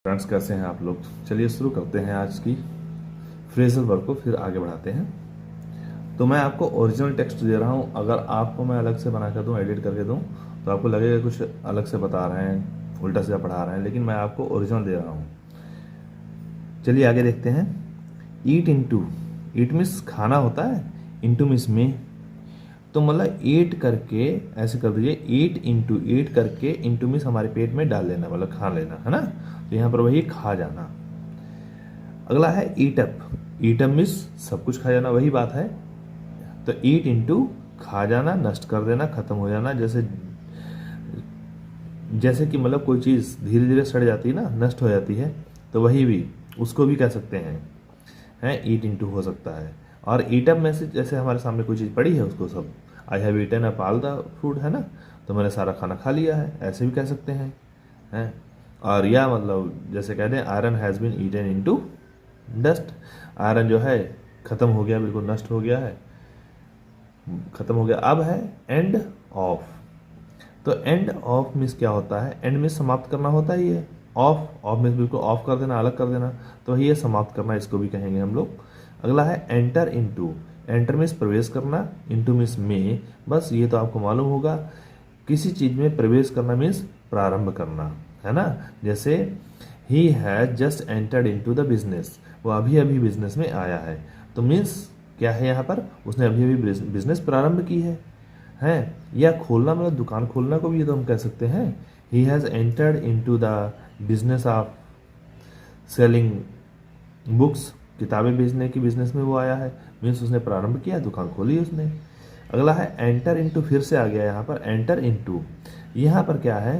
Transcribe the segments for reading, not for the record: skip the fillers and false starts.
Friends, कैसे हैं आप लोग। चलिए शुरू करते हैं आज की फ्रेजल वर्क को, फिर आगे बढ़ाते हैं। तो मैं आपको ओरिजिनल टेक्स्ट दे रहा हूं। अगर आपको मैं अलग से बना कर दूं, एडिट करके दूं, तो आपको लगेगा कुछ अलग से बता रहे हैं, उल्टा सीधा पढ़ा रहे हैं, लेकिन मैं आपको ओरिजिनल दे रहा हूं। चलिए आगे देखते हैं। ईट इंटू, ईट मीन्स खाना होता है, इंटू मीन्स में। तो मतलब ईट करके ऐसे कर दीजिए, ईट करके इंटू मीन्स हमारे पेट में डाल लेना, मतलब खा लेना, है ना। तो यहाँ पर वही खा जाना। अगला है ईटअप, ईटअप मीन्स सब कुछ खा जाना, वही बात है। तो ईट इंटू खा जाना, नष्ट कर देना, खत्म हो जाना। जैसे जैसे कि मतलब कोई चीज़ धीरे धीरे सड़ जाती है ना, नष्ट हो जाती है, तो वही भी उसको भी कह सकते हैं ईट इंटू हो सकता है। और ईटअप में से जैसे हमारे सामने कोई चीज़ पड़ी है, उसको सब I have eaten up all the food, है ना, तो मैंने सारा खाना खा लिया है, ऐसे भी कह सकते हैं। और या मतलब जैसे कहते हैं iron has been eaten into dust, iron जो है खत्म हो गया, बिल्कुल नष्ट हो गया है, खत्म हो गया। अब है एंड ऑफ। तो एंड ऑफ मीन्स क्या होता है, एंड मीन्स समाप्त करना होता ही है। ऑफ मीन्स बिल्कुल ऑफ कर देना, अलग कर देना, तो वही है समाप्त करना, इसको भी कहेंगे हम लोग। अगला है एंटर इनटू, एंटर मीन्स प्रवेश करना, इनटू मीन्स में। बस ये तो आपको मालूम होगा, किसी चीज में प्रवेश करना मीन्स प्रारंभ करना, है ना। जैसे he has just entered into the business, वो अभी अभी बिजनेस में आया है। तो मीन्स क्या है यहाँ पर, उसने अभी अभी बिजनेस प्रारंभ की है। या खोलना मतलब दुकान खोलना को भी तो हम कह सकते हैं, he has entered into the business of selling books, किताबें बेचने की बिजनेस में वो आया है, मीन्स उसने प्रारंभ किया, दुकान खोली उसने। अगला है एंटर इनटू, फिर से आ गया यहाँ पर एंटर इनटू। यहाँ पर क्या है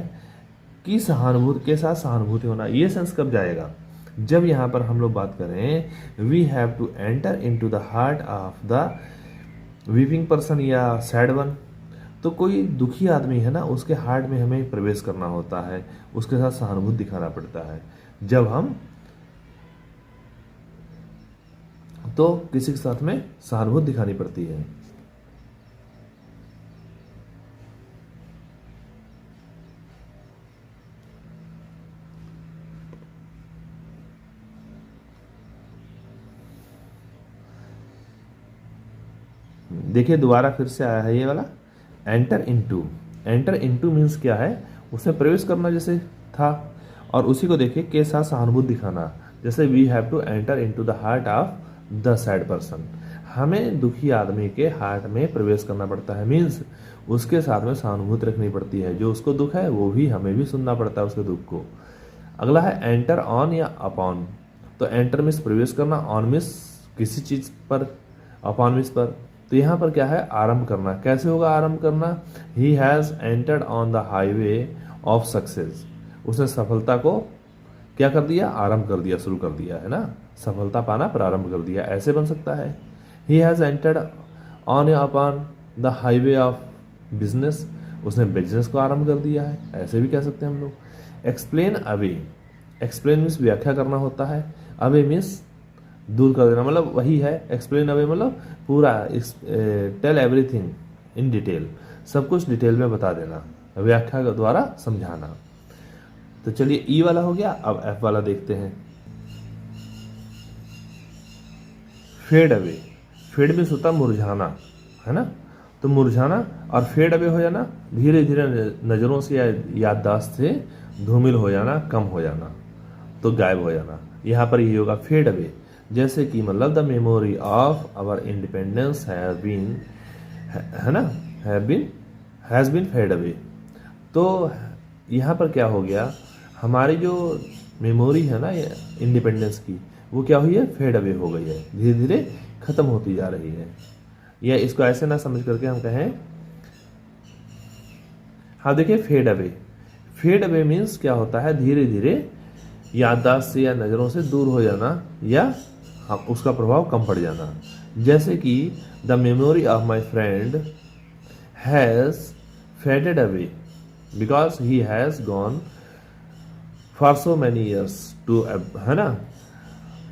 कि सहानुभूति के साथ सहानुभूति होना। ये सेंस कब जाएगा, जब यहाँ पर हम लोग बात करें we have to enter into the heart of the weeping person या सैड वन। तो कोई दुखी आदमी है ना, उसके हार्ट में हमें प्रवेश करना होता है, उसके साथ सहानुभूति दिखाना पड़ता है। जब हम तो किसी के साथ में सहानुभूति दिखानी पड़ती है। देखिए दोबारा फिर से आया है ये वाला enter into. Enter into means क्या है, उसमें प्रवेश करना जैसे था, और उसी को देखिए के साथ सहानुभूति दिखाना। जैसे we have to enter into the heart of the sad person, हमें दुखी आदमी के हार्ट में प्रवेश करना पड़ता है, मीन्स उसके साथ में सहानुभूति रखनी पड़ती है। जो उसको दुख है वो भी हमें भी सुनना पड़ता है उसके दुख को। अगला है एंटर ऑन या अपॉन। तो एंटर मीन्स प्रवेश करना, ऑन मीन्स किसी चीज पर, अपॉन मीन्स पर। तो यहाँ पर क्या है, आरंभ करना। कैसे होगा आरंभ करना, he has entered on the highway of success, उसने सफलता को क्या कर दिया, आरंभ कर दिया, शुरू कर दिया, है ना। सफलता पाना प्रारंभ कर दिया, ऐसे बन सकता है। ही हैज एंटर्ड ऑन या upon the highway of business, उसने बिजनेस को आरंभ कर दिया है, ऐसे भी कह सकते हैं हम लोग। एक्सप्लेन अवे, एक्सप्लेन मीन्स व्याख्या करना होता है, अवे मीन्स दूर कर देना, मतलब वही है एक्सप्लेन अवे, मतलब पूरा टेल एवरीथिंग इन डिटेल, सब कुछ डिटेल में बता देना, व्याख्या के द्वारा समझाना। तो चलिए ई वाला हो गया, अब एफ वाला देखते हैं। फेड अवे, फेड मीन्स होता मुरझाना, है ना। तो मुरझाना और फेड अवे हो जाना, धीरे धीरे नजरों से या याददाश्त से धूमिल हो जाना, कम हो जाना, तो गायब हो जाना। यहाँ पर यही होगा फेड अवे। जैसे कि मतलब the memory of our independence have been, है ना, हैज बीन फेड अवे। तो यहाँ पर क्या हो गया, हमारी जो मेमोरी है ना इंडिपेंडेंस की, वो क्या हुई है, फेड अवे हो गई है, धीरे धीरे खत्म होती जा रही है। या इसको ऐसे ना समझ करके हम कहें, हाँ देखिए fade away, fade away means क्या होता है, धीरे धीरे याददाश्त से या नज़रों से दूर हो जाना, या उसका प्रभाव कम पड़ जाना। जैसे कि the memory of my friend has faded away because he has gone for so many years too, है ना,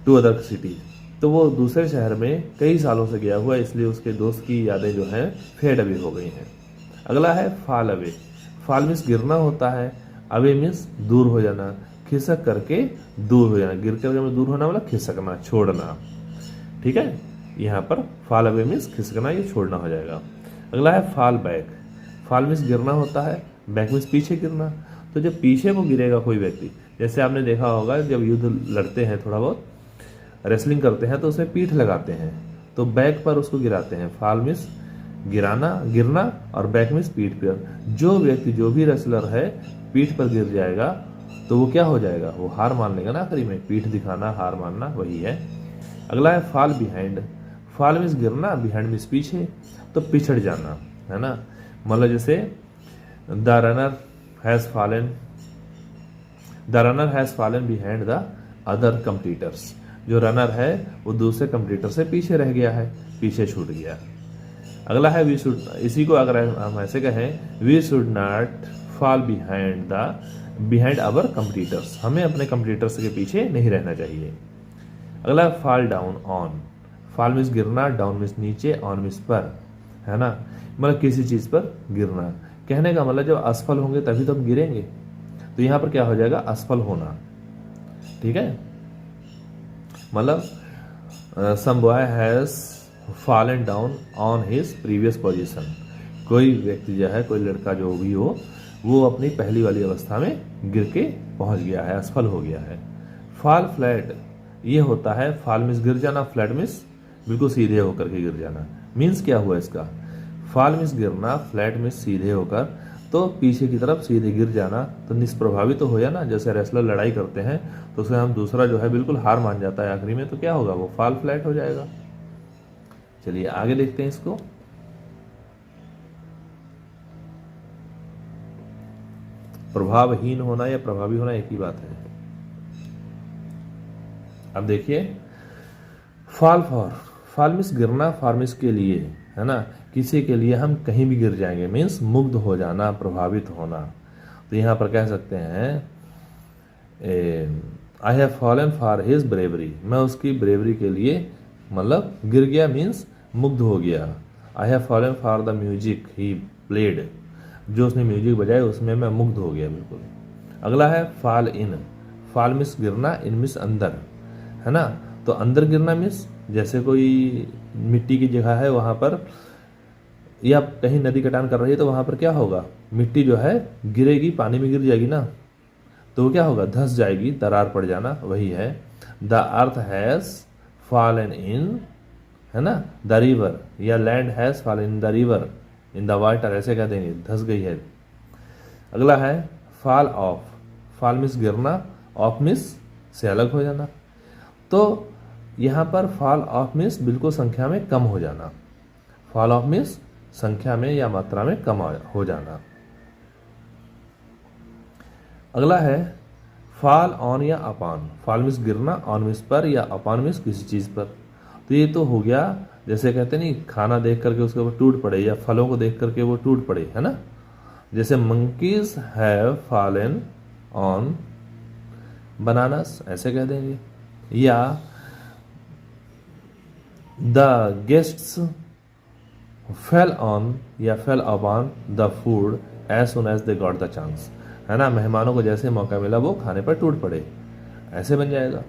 टू अदर सिटी। तो वो दूसरे शहर में कई सालों से गया हुआ, इसलिए उसके दोस्त की यादें जो हैं फेड अवे हो गई हैं। अगला है फॉल अवे, फॉल मीन्स गिरना होता है, अवे मीन्स दूर हो जाना, खिसक करके दूर हो जाना, गिर करके दूर होना मतलब खिसकना, छोड़ना। ठीक है, यहाँ पर फॉल अवे मीन्स खिसकना, ये छोड़ना हो जाएगा। अगला है फॉल बैक। फॉल मीन्स गिरना होता है, बैक मीन्स पीछे गिरना। तो जब पीछे को गिरेगा कोई व्यक्ति, जैसे आपने देखा होगा जब युद्ध लड़ते हैं, थोड़ा बहुत रेसलिंग करते हैं तो उसमें पीठ लगाते हैं, तो बैक पर उसको गिराते हैं। फॉल मीन्स गिराना, गिरना, और बैक मीन्स पीठ पर। जो व्यक्ति, जो भी रेसलर है पीठ पर गिर जाएगा तो वो क्या हो जाएगा, वो हार मान लेगा ना आखिरी में। पीठ दिखाना, हार मानना, वही है। अगला है फॉल बिहाइंड। फॉल मीन्स गिरना, बिहाइंड मीन्स पीछे, तो पिछड़ जाना, है ना। मतलब जैसे the runner has fallen, the runner has fallen behind the other competitors. जो रनर है वो दूसरे कंप्लीटर से पीछे रह गया है, पीछे छूट गया। अगला है वी शुड, इसी को अगर हम ऐसे कहें, we should not fall behind our competitors. हमें अपने कंप्लीटर्स के पीछे नहीं रहना चाहिए। अगला fall down on. Fall means गिरना, डाउन मीन्स नीचे, ऑन मीन्स पर, है ना। मतलब किसी चीज़ पर गिरना। कहने का मतलब जब असफल होंगे तभी तो हम गिरेंगे, तो यहाँ पर क्या हो जाएगा, असफल होना। ठीक है, मतलब some boy has fallen down on his previous position. कोई व्यक्ति जो है, कोई लड़का जो भी हो, वो अपनी पहली वाली अवस्था में गिर के पहुंच गया है, असफल हो गया है। फॉल फ्लैट, ये होता है, फॉल मीन्स गिर जाना, फ्लैट मीन्स बिल्कुल सीधे होकर के गिर जाना। मीन्स क्या हुआ इसका, फॉल मीन्स गिरना, फ्लैट मीन्स सीधे होकर, तो पीछे की तरफ सीधे गिर जाना, तो निष्प्रभावी तो होया ना। जैसे रेसलर लड़ाई करते हैं तो उसमें हम दूसरा जो है बिल्कुल हार मान जाता है आखिरी में, तो क्या होगा, वो फॉल फ्लैट हो जाएगा। चलिए आगे देखते हैं इसको। प्रभावहीन होना या प्रभावी होना एक ही बात है। अब देखिए, फॉल मीन्स गिरना, फॉर मीन्स के लिए, है ना। किसी के लिए हम कहीं भी गिर जाएंगे, मीन्स मुग्ध हो जाना, प्रभावित होना। तो यहाँ पर कह सकते हैं I have fallen for his bravery. मैं उसकी ब्रेवरी के लिए, मतलब गिर गया मीन्स मुग्ध हो गया। I have fallen for the music he played. जो उसने म्यूजिक बजाया उसमें मैं मुग्ध हो गया बिल्कुल। अगला है फॉल इन। फॉल मीन्स गिरना, इन मीन्स अंदर, है ना। तो अंदर गिरना मीन्स जैसे कोई मिट्टी की जगह है वहाँ पर, या कहीं नदी कटान कर रही है तो वहाँ पर क्या होगा, मिट्टी जो है गिरेगी, पानी में गिर जाएगी ना, तो वो क्या होगा, धंस जाएगी, दरार पड़ जाना, वही है। The earth has fallen in, है ना, द रिवर, या land has fallen in the river, in the water, ऐसे कह देंगे, धंस गई है। अगला है फॉल ऑफ। फॉल मीन्स गिरना, ऑफ मीन्स से अलग हो जाना। तो यहाँ पर फॉल ऑफ मीन्स बिल्कुल संख्या में कम हो जाना। फॉल ऑफ मीन्स संख्या में या मात्रा में कम हो जाना। अगला है फॉल ऑन या अपॉन। फॉल मीन्स गिरना, ऑन मीन्स पर, या अपॉन मीन्स किसी चीज़ पर। तो ये तो हो गया, जैसे कहते नहीं, खाना देख करके उसके ऊपर टूट पड़े, या फलों को देख करके वो टूट पड़े, है ना। जैसे monkeys have fallen on bananas, ऐसे कह देंगे। या द गेस्ट्स फेल ऑन या fell upon the food as soon as they got the chance, है ना। मेहमानों को जैसे मौका मिला वो खाने पर टूट पड़े, ऐसे बन जाएगा।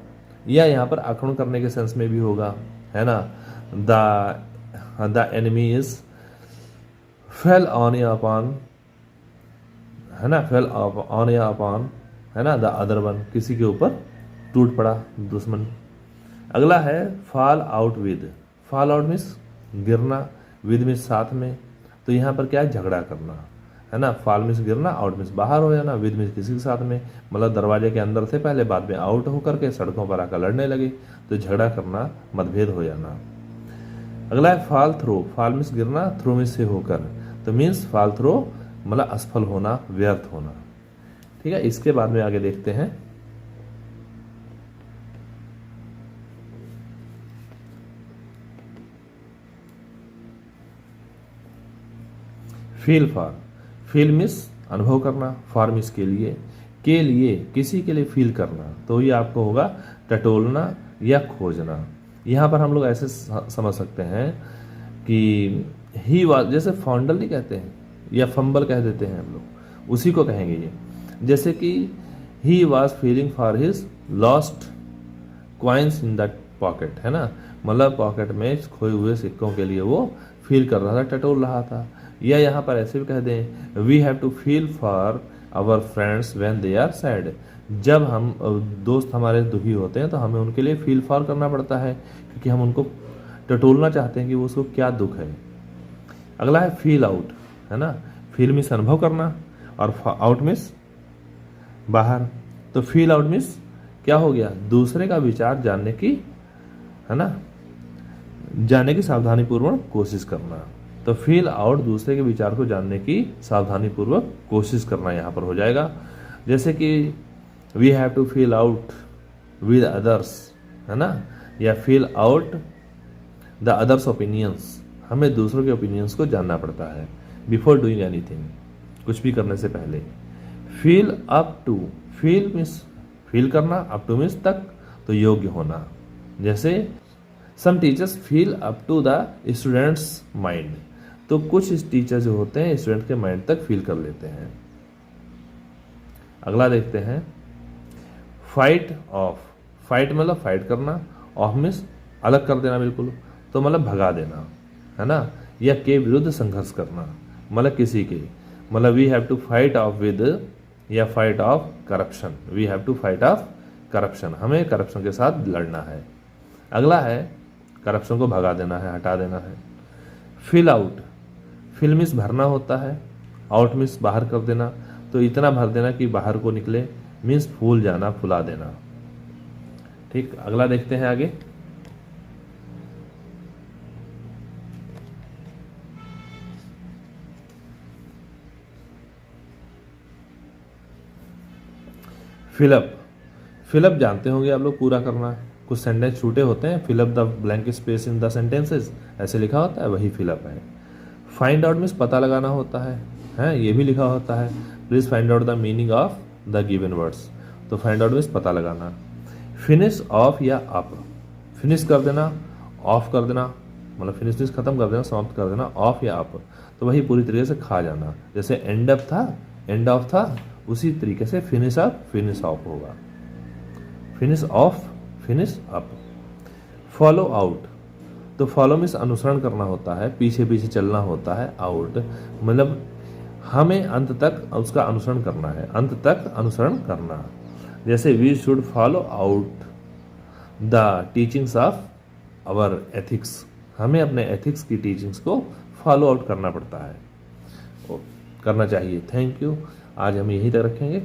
या यहाँ पर आक्रमण करने के सेंस में भी होगा, है ना। The enemy is fail on या अपॉन, है ना, फेल ऑन या अपॉन, है ना, द अदर वन, किसी के ऊपर टूट पड़ा दुश्मन। अगला है fall out with. Fall out means गिरना, विद मीन्स साथ में। तो यहाँ पर क्या है, झगड़ा करना, है ना। फॉल मीन्स गिरना, आउट मीन्स बाहर हो जाना, विद मीन्स किसी के साथ में, मतलब दरवाजे के अंदर से पहले, बाद में आउट होकर के सड़कों पर आकर लड़ने लगे, तो झगड़ा करना, मतभेद हो जाना। अगला है फॉल थ्रू। फॉल मीन्स गिरना, थ्रू मीन्स से होकर, तो मीन्स फॉल थ्रू मतलब असफल होना, व्यर्थ होना। ठीक है, इसके बाद में आगे देखते हैं। Feel for. फील मीन्स अनुभव करना, फॉर मीन्स के लिए, किसी के लिए फील करना, तो ये आपको होगा टटोलना या खोजना। यहाँ पर हम लोग ऐसे समझ सकते हैं कि ही वाज, जैसे फॉन्डल नहीं कहते हैं, या फंबल कह देते हैं हम लोग, उसी को कहेंगे ये। जैसे कि he was feeling for his lost coins in that pocket, है ना, मतलब पॉकेट में खोए हुए सिक्कों के लिए वो फील कर रहा था, टटोल रहा था। या यहाँ पर ऐसे भी कह दें, we have to feel for our friends when they are sad, जब हम दोस्त हमारे दुखी होते हैं तो हमें उनके लिए फील फॉर करना पड़ता है, क्योंकि हम उनको टटोलना चाहते हैं कि वो उसको क्या दुख है। अगला है फील आउट, है ना, फील मीन्स अनुभव करना और आउट मीन्स बाहर। तो फील आउट मीन्स क्या हो गया, दूसरे का विचार जानने की, है ना, जानने की सावधानी पूर्वक कोशिश करना। तो फील आउट दूसरे के विचार को जानने की सावधानी पूर्वक कोशिश करना यहाँ पर हो जाएगा। जैसे कि we have to feel out with others, है ना, या feel out the others opinions, हमें दूसरों के ओपिनियंस को जानना पड़ता है बिफोर डूइंग एनीथिंग, कुछ भी करने से पहले। Feel up to, feel means feel करना, अप टू मीन्स तक, तो योग्य होना। जैसे some teachers feel up to the students mind, तो कुछ टीचर जो होते हैं स्टूडेंट के माइंड तक फील कर लेते हैं। अगला देखते हैं फाइट ऑफ, फाइट मतलब फाइट करना, ऑफ मीन्स अलग कर देना बिल्कुल, तो मतलब भगा देना, है ना, या के विरुद्ध संघर्ष करना, मतलब किसी के, मतलब we have to fight off with, या fight off corruption, we have to fight off corruption, हमें करप्शन के साथ लड़ना है। अगला है करप्शन को भगा देना है, हटा देना है। फिल आउट, फिल मीन्स भरना होता है, आउट मीन्स बाहर कर देना, तो इतना भर देना कि बाहर को निकले, मीन्स फूल जाना, फुला देना। ठीक, अगला देखते हैं आगे। फिलअप, फिलअप जानते होंगे आप लोग, पूरा करना, कुछ सेंटेंस छूटे होते हैं, fill up the blank space in the sentences, ऐसे लिखा होता है, वही फिलअप है। फाइंड आउट मीन्स पता लगाना होता है, ये भी लिखा होता है, please find out the meaning of the given words, तो फाइंड आउट मीन्स पता लगाना। फिनिश ऑफ या अप, फिनिश कर देना, ऑफ कर देना, मतलब फिनिश मीन्स खत्म कर देना, समाप्त कर देना, ऑफ या अप, तो वही पूरी तरीके से खा जाना। जैसे एंड अप था, एंड ऑफ था, उसी तरीके से फिनिश अप, फिनिश ऑफ होगा, finish off, finish up. Follow out, तो फॉलो मीन्स अनुसरण करना होता है, पीछे पीछे चलना होता है, आउट मतलब हमें अंत तक उसका अनुसरण करना है, अंत तक अनुसरण करना। जैसे we should follow out the teachings of our ethics, हमें अपने एथिक्स की टीचिंग्स को फॉलो आउट करना पड़ता है, करना चाहिए। थैंक यू, आज हम यहीं तक रखेंगे।